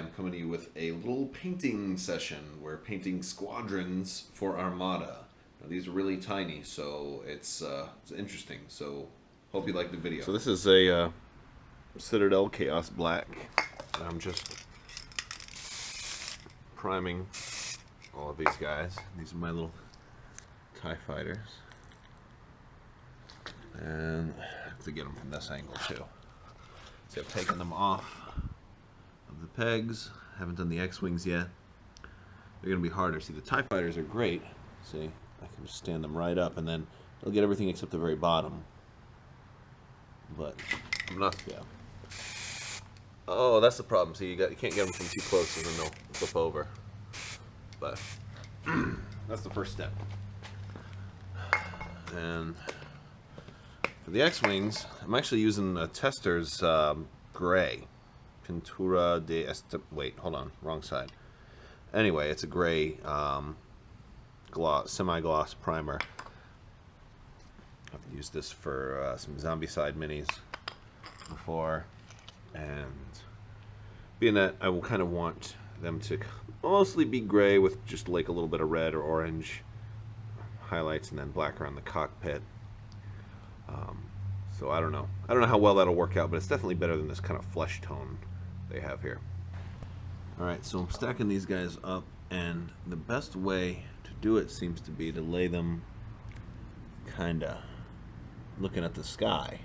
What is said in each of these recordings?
I'm coming to you with a little painting session. We're painting Squadrons for Armada. Now, these are really tiny, so it's interesting. So hope you like the video. So this is a Citadel Chaos Black. And I'm just priming all of these guys. These are my little TIE fighters. And I have to get them from this angle too. See, I've taken them off of the pegs. Haven't done the X-Wings yet. They're going to be harder. See, the TIE fighters are great. See, I can just stand them right up and then they'll get everything except the very bottom. But I'm not, yeah. Oh, that's the problem. See, you can't get them from too close and then they'll flip over. But that's the first step. And for the X-Wings, I'm actually using a Tester's gray. Pintura de wait, hold on, wrong side. Anyway, it's a gray gloss, semi-gloss primer. I've used this for some zombie side minis before, and being that I will kind of want them to mostly be gray with just like a little bit of red or orange highlights and then black around the cockpit. So I don't know how well that'll work out, but it's definitely better than this kind of flesh tone they have here. Alright, so I'm stacking these guys up, and the best way to do it seems to be to lay them kinda looking at the sky.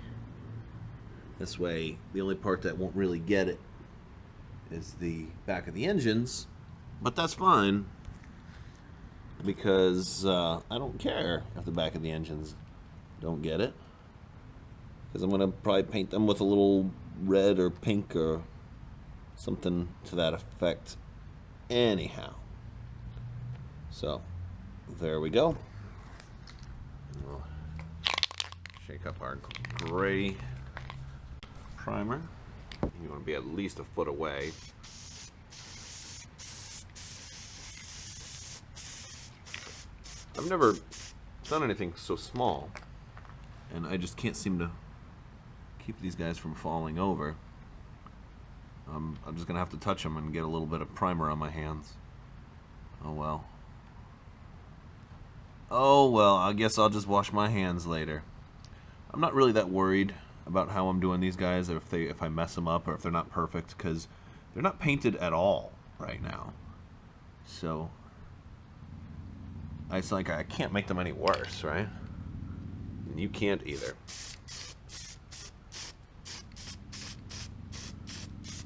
This way, the only part that won't really get it is the back of the engines, but that's fine because I don't care if the back of the engines don't get it, because I'm going to probably paint them with a little red or pink or something to that effect anyhow. So there we go. We'll shake up our gray primer. You want to be at least a foot away. I've never done anything so small, and I just can't seem to keep these guys from falling over. I'm just gonna have to touch them and get a little bit of primer on my hands. Oh well. Oh well, I guess I'll just wash my hands later. I'm not really that worried about how I'm doing these guys, or if I mess them up or if they're not perfect, because they're not painted at all right now. So it's like I can't make them any worse, right? And you can't either.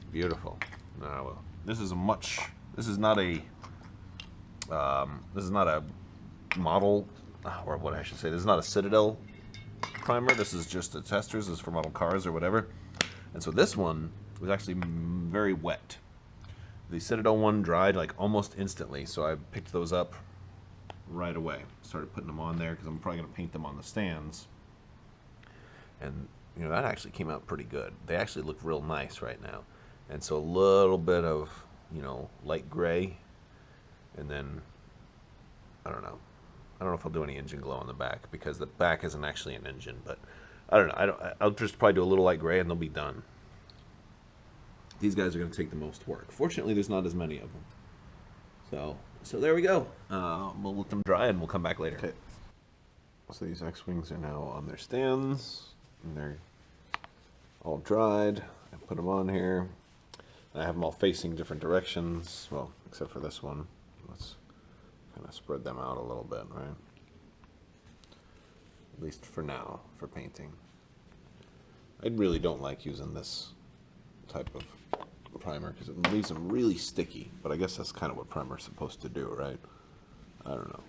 Beautiful. Now, well, this is not a model, or what I should say, this is not a Citadel primer. This is just a Tester's. This is for model cars or whatever. And so this one was actually very wet. The Citadel one dried like almost instantly, so I picked those up right away. Started putting them on there because I'm probably going to paint them on the stands. And you know, that actually came out pretty good. They actually look real nice right now. And so a little bit of, you know, light gray, and then I don't know if I'll do any engine glow on the back, because the back isn't actually an engine, but I don't know. I'll just probably do a little light gray and they'll be done. These guys are going to take the most work. Fortunately, there's not as many of them. So there we go. We'll let them dry and we'll come back later. Okay. So these X-Wings are now on their stands, and they're all dried. I put them on here. I have them all facing different directions, well, except for this one. Let's kind of spread them out a little bit, right? At least for now, for painting. I really don't like using this type of primer because it leaves them really sticky, but I guess that's kind of what primer's supposed to do, right? I don't know.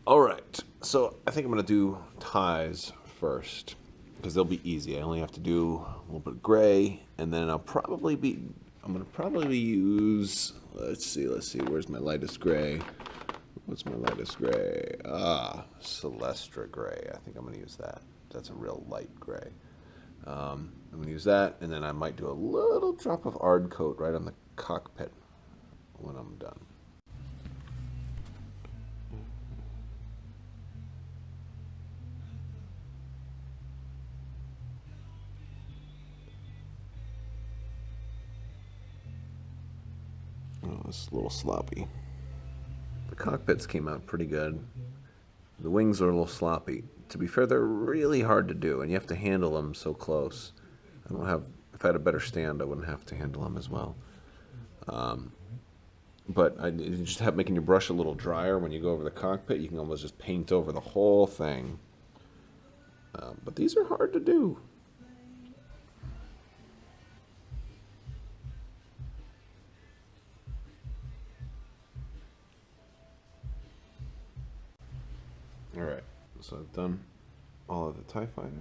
Alright, so I think I'm going to do ties first, because they'll be easy. I only have to do a little bit of gray, and then I'm going to probably use, let's see, where's my lightest gray? What's my lightest gray? Celestra gray. I think I'm going to use that. That's a real light gray. I'm going to use that, and then I might do a little drop of Ard coat right on the cockpit when I'm done. it's a little sloppy. The cockpits came out pretty good. The wings are a little sloppy. To be fair, they're really hard to do, and you have to handle them so close. If I had a better stand, I wouldn't have to handle them as well. But you just have making your brush a little drier when you go over the cockpit. You can almost just paint over the whole thing. But these are hard to do. Alright, so I've done all of the TIE fighters.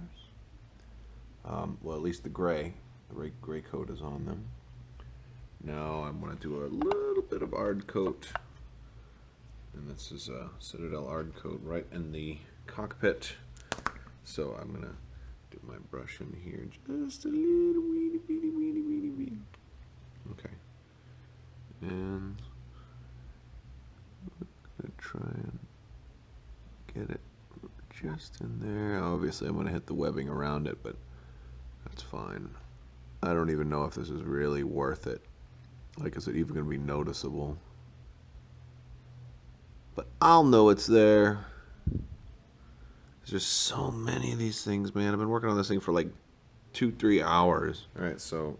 Well, at least the gray coat is on them. Now I'm going to do a little bit of Ard coat. And this is a Citadel Ard coat right in the cockpit. So I'm going to do my brush in here just a little weedy. Okay. And I'm going to try and get it just in there. Obviously I'm going to hit the webbing around it, but that's fine. I don't even know if this is really worth it. Like, is it even going to be noticeable? But I'll know it's there. There's just so many of these things, man. I've been working on this thing for like 2-3 hours. Alright, so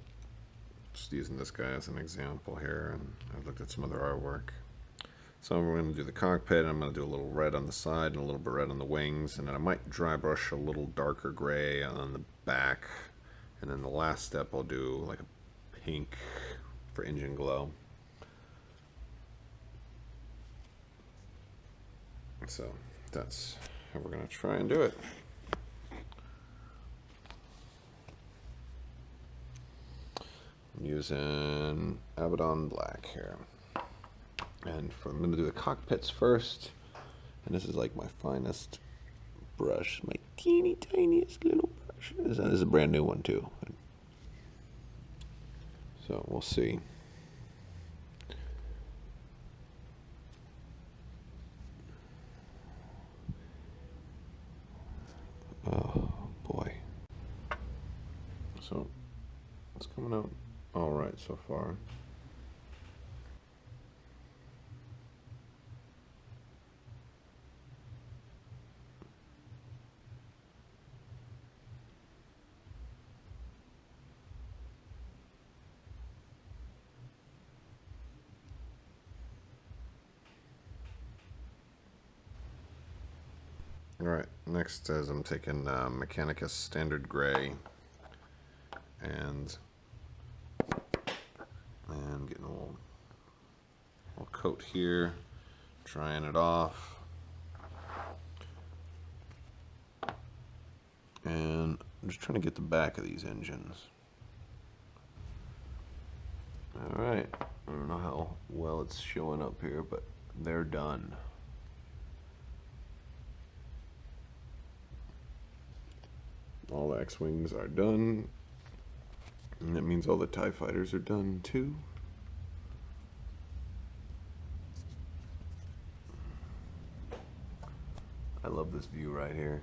just using this guy as an example here, and I've looked at some other artwork. So we're going to do the cockpit, and I'm going to do a little red on the side and a little bit red on the wings, and then I might dry brush a little darker gray on the back, and then the last step I'll do like a pink for engine glow. So that's how we're going to try and do it. I'm using Abaddon Black here. And I'm going to do the cockpits first. And this is like my finest brush. My teeny tiniest little brush. This is a brand new one too. So we'll see. Oh boy. So it's coming out all right so far. Alright, next is I'm taking Mechanicus Standard Gray and getting a little coat here, drying it off, and I'm just trying to get the back of these engines. Alright, I don't know how well it's showing up here, but they're done. All the X-Wings are done, and that means all the TIE Fighters are done too. I love this view right here.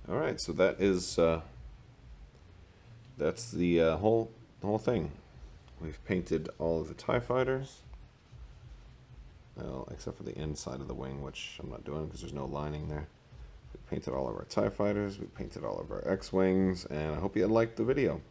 All right, so that is that's the whole thing. We've painted all of the TIE Fighters, well, except for the inside of the wing, which I'm not doing because there's no lining there. We painted all of our TIE Fighters, we painted all of our X-Wings, and I hope you liked the video.